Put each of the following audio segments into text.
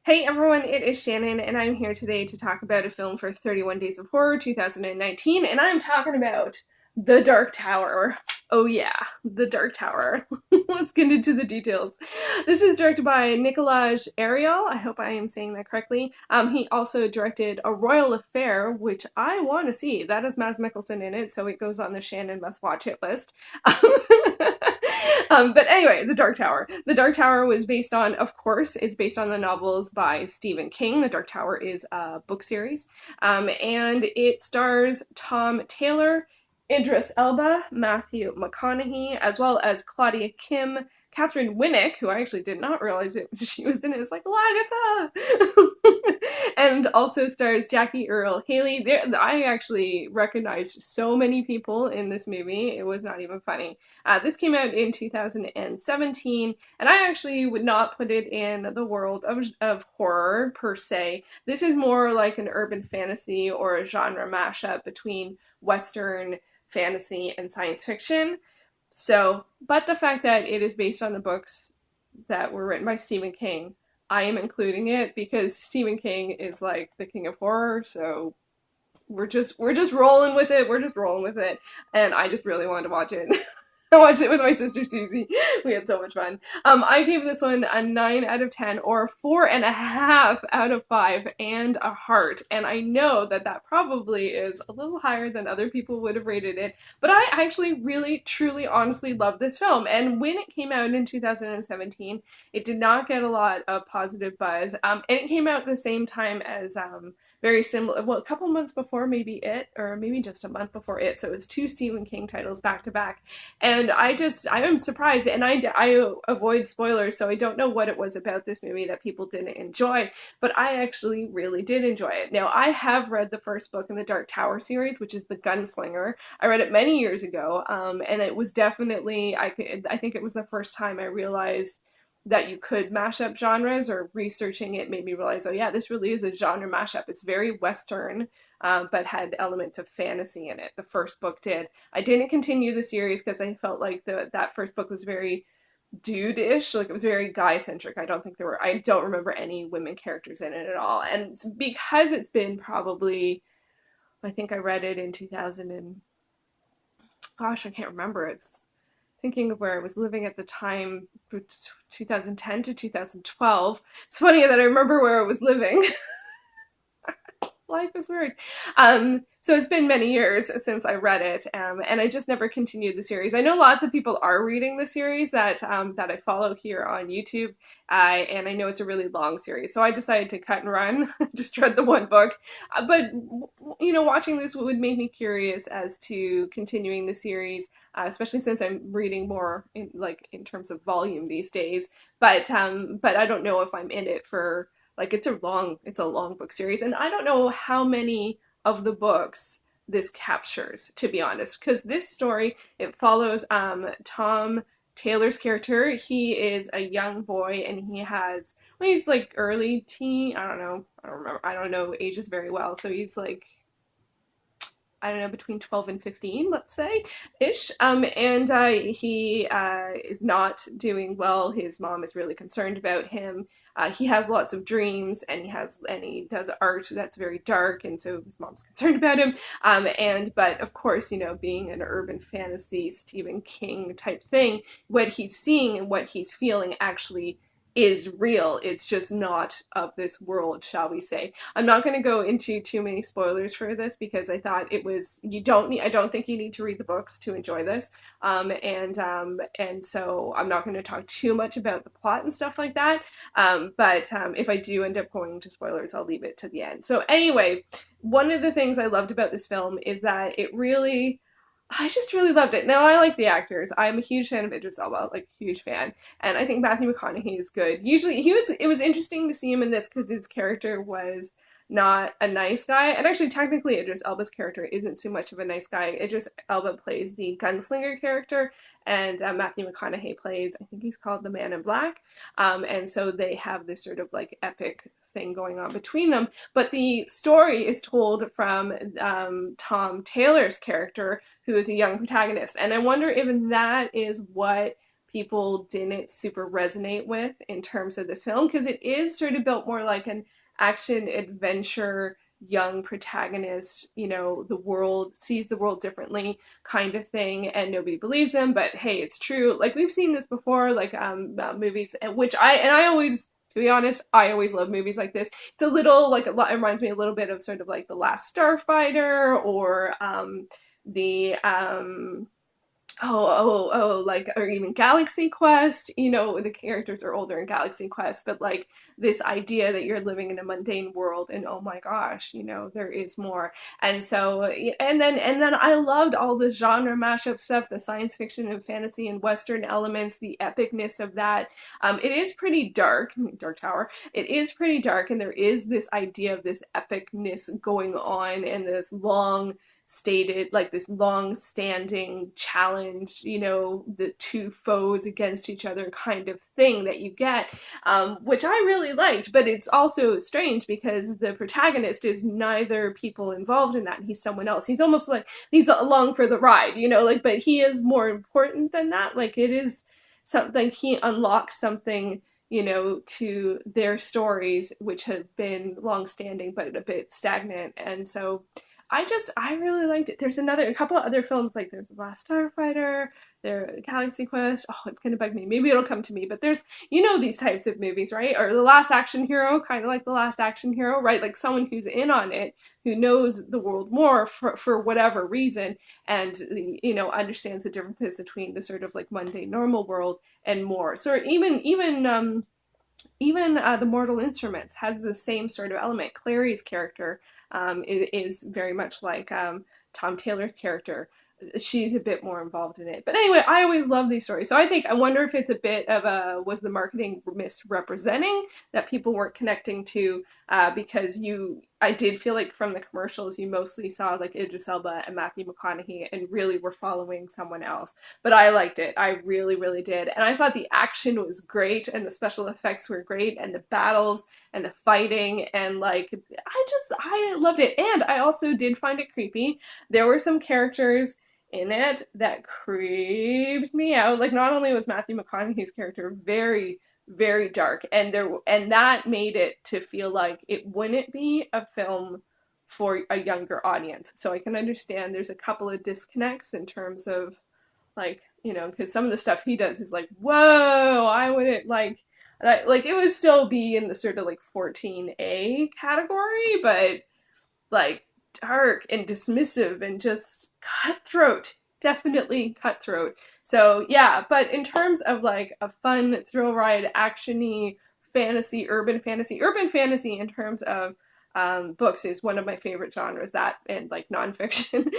Hey everyone, it is Shannon, and I'm here today to talk about a film for 31 Days of Horror 2019, and I'm talking about The Dark Tower. Oh yeah, The Dark Tower. Let's get into the details. This is directed by Nikolaj Arcel. I hope I am saying that correctly. He also directed A Royal Affair, which I want to see. That has Mads Mikkelsen in it, so it goes on the Shannon must watch it list. But anyway, The Dark Tower. The Dark Tower was based on, of course, it's based on the novels by Stephen King. The Dark Tower is a book series. And it stars Tom Taylor, Idris Elba, Matthew McConaughey, as well as Claudia Kim, Kathryn Minnick, who I actually did not realize it she was in it. It's like Lagatha, and also stars Jackie Earle Haley. I actually recognized so many people in this movie. It was not even funny. This came out in 2017, and I actually would not put it in the world of horror per se. This is more like an urban fantasy or a genre mashup between Western fantasy and science fiction. So, but the fact that it is based on the books that were written by Stephen King, I am including it because Stephen King is like the king of horror, so we're just rolling with it. We're just rolling with it. And I just really wanted to watch it. I watched it with my sister Susie. We had so much fun. I gave this one a 9 out of 10 or 4.5 out of 5 and a heart. And I know that that probably is a little higher than other people would have rated it. But I actually really, truly, honestly love this film. And when it came out in 2017, it did not get a lot of positive buzz. And it came out at the same time as very similar, well, a couple months before maybe it, or maybe just a month before it. So it was two Stephen King titles back to back. And I am surprised, and I avoid spoilers, so I don't know what it was about this movie that people didn't enjoy, but I actually really did enjoy it. Now, I have read the first book in the Dark Tower series, which is The Gunslinger. I read it many years ago, and it was definitely, I think it was the first time I realized that you could mash up genres, or researching it made me realize, oh yeah, this really is a genre mashup. It's very Western, but had elements of fantasy in it. The first book did. I didn't continue the series because I felt like that first book was very dude-ish, like it was very guy-centric. I don't remember any women characters in it at all. And because it's been probably, I think I read it in 2000 and, gosh, I can't remember. It's thinking of where I was living at the time, 2010 to 2012. It's funny that I remember where I was living. Life is weird. So it's been many years since I read it, and I just never continued the series. I know lots of people are reading the series that I follow here on YouTube, and I know it's a really long series, so I decided to cut and run, just read the one book. But you know, watching this would make me curious as to continuing the series, especially since I'm reading more in terms of volume these days. But I don't know if I'm in it for, like, it's a long book series, and I don't know how many of the books this captures, to be honest, because this story, it follows Tom Taylor's character. He is a young boy, and he's like early teen. I don't remember. I don't know ages very well. So he's like, I don't know, between 12 and 15, let's say, ish. And he is not doing well. His mom is really concerned about him. He has lots of dreams, and he does art that's very dark, and so his mom's concerned about him. But of course, you know, being an urban fantasy Stephen King type thing, what he's seeing and what he's feeling actually is real. It's just not of this world, shall we say. I'm not going to go into too many spoilers for this because I thought it was, I don't think you need to read the books to enjoy this. And so I'm not going to talk too much about the plot and stuff like that. But if I do end up going into spoilers, I'll leave it to the end. So anyway, one of the things I loved about this film is that I just really loved it. Now, I like the actors. I'm a huge fan of Idris Elba, like huge fan, and I think Matthew McConaughey is good. Usually, it was interesting to see him in this because his character was not a nice guy, and actually, technically, Idris Elba's character isn't so much of a nice guy. Idris Elba plays the gunslinger character, and Matthew McConaughey plays, I think he's called the Man in Black, and so they have this sort of like epic thing going on between them. But the story is told from Tom Taylor's character, who is a young protagonist. And I wonder if that is what people didn't super resonate with in terms of this film, because it is sort of built more like an action adventure young protagonist, you know, the world sees the world differently kind of thing, and nobody believes him, but hey, it's true. Like, we've seen this before, like movies, which I always, to be honest, I always love movies like this. It's a little like, it reminds me a little bit of sort of like The Last Starfighter, or the like, or even Galaxy Quest. You know, the characters are older in Galaxy Quest, but like this idea that you're living in a mundane world, and oh my gosh, you know, there is more. And so, and then I loved all the genre mashup stuff, the science fiction and fantasy and Western elements, the epicness of that. It is pretty dark, Dark Tower. It is pretty dark, and there is this idea of this epicness going on, and this long stated, like this long standing challenge, you know, the two foes against each other kind of thing that you get, which I really liked. But it's also strange because the protagonist is neither people involved in that. He's someone else. He's almost like he's along for the ride, you know, like, but he is more important than that. Like, it is something, he unlocks something, you know, to their stories, which have been long standing but a bit stagnant. And so I really liked it. There's a couple of other films, like there's The Last Starfighter, there Galaxy Quest. Oh, it's gonna bug me. Maybe it'll come to me. But there's, you know, these types of movies, right? Or The Last Action Hero, kind of like The Last Action Hero, right? Like someone who's in on it, who knows the world more for whatever reason, and, you know, understands the differences between the sort of like mundane normal world and more. So even the Mortal Instruments has the same sort of element. Clary's character is very much like Tom Taylor's character. She's a bit more involved in it. But anyway, I always love these stories. So I wonder if it's a bit of a, was the marketing misrepresenting that people weren't connecting to, because I did feel like from the commercials, you mostly saw like Idris Elba and Matthew McConaughey and really were following someone else. But I liked it. I really, really did. And I thought the action was great, and the special effects were great, and the battles and the fighting, and like, I loved it. And I also did find it creepy. There were some characters in it that creeped me out. Like, not only was Matthew McConaughey's character very, very dark, and that made it to feel like it wouldn't be a film for a younger audience. So I can understand there's a couple of disconnects in terms of, like, you know, because some of the stuff he does is like, whoa, I wouldn't like, it would still be in the sort of like 14A category, but like dark and dismissive and just cutthroat, definitely cutthroat. So yeah, but in terms of like a fun thrill ride, actiony fantasy, urban fantasy in terms of books is one of my favorite genres, that and like nonfiction.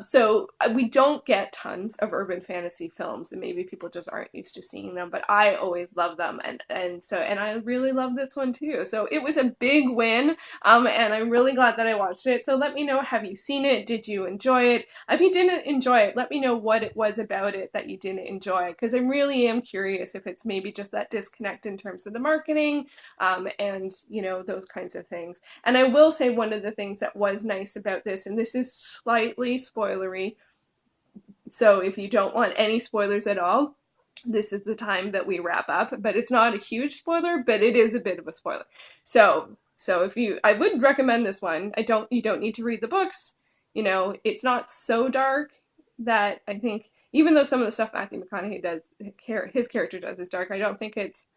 So we don't get tons of urban fantasy films, and maybe people just aren't used to seeing them, but I always love them, and I really love this one too. So it was a big win, and I'm really glad that I watched it. So let me know, have you seen it? Did you enjoy it? If you didn't enjoy it, let me know what it was about it that you didn't enjoy, because I really am curious if it's maybe just that disconnect in terms of the marketing, and you know, those kinds of things. And I will say one of the things that was nice about this, and this is slightly spoilery, so if you don't want any spoilers at all, this is the time that we wrap up. But it's not a huge spoiler, but it is a bit of a spoiler. So if you, I would recommend this one. You don't need to read the books. You know, it's not so dark that I think, even though some of the stuff Matthew McConaughey does, his character does, is dark, I don't think it's,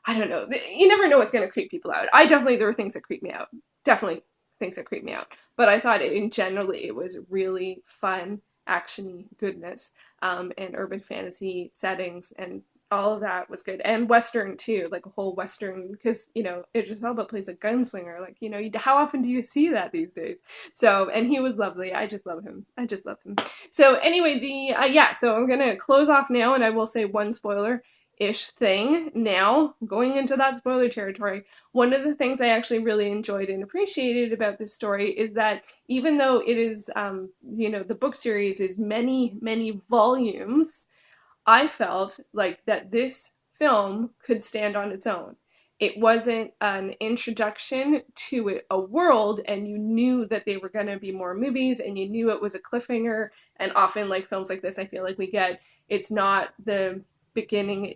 I don't know. You never know what's going to creep people out. There were things that creep me out. Definitely things that creep me out. But I thought in generally it was really fun, actiony goodness, and urban fantasy settings, and all of that was good. And Western too, like a whole Western, because, you know, Idris Elba plays a gunslinger. Like, you know, how often do you see that these days? So, and he was lovely. I just love him. I just love him. So anyway, so I'm going to close off now, and I will say one spoiler-ish thing now, going into that spoiler territory. One of the things I actually really enjoyed and appreciated about this story is that even though it is, you know, the book series is many, many volumes, I felt like that this film could stand on its own. It wasn't an introduction to a world, and you knew that they were going to be more movies, and you knew it was a cliffhanger. And often, like films like this, I feel like we get, it's not the beginning.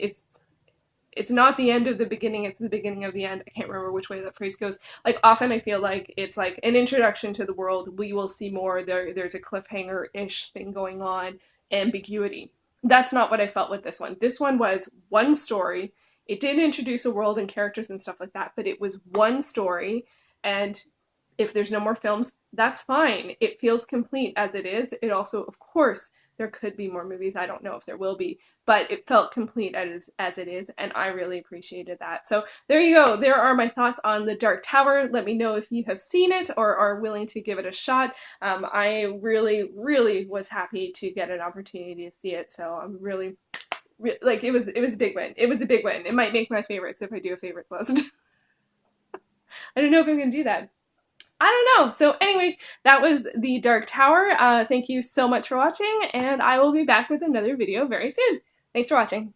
It's not the end of the beginning, it's the beginning of the end. I can't remember which way that phrase goes. Like, often I feel like it's like an introduction to the world. We will see more. There's a cliffhanger-ish thing going on, ambiguity. That's not what I felt with this one. This one was one story. It did introduce a world and characters and stuff like that, but it was one story. And if there's no more films, that's fine. It feels complete as it is. It also, of course, there could be more movies. I don't know if there will be, but it felt complete as it is, and I really appreciated that. So there you go. There are my thoughts on The Dark Tower. Let me know if you have seen it or are willing to give it a shot. I really, really was happy to get an opportunity to see it, so I'm really, like, it was a big win. It was a big win. It might make my favorites if I do a favorites list. I don't know if I'm going to do that. I don't know. So anyway, that was The Dark Tower. Thank you so much for watching, and I will be back with another video very soon. Thanks for watching.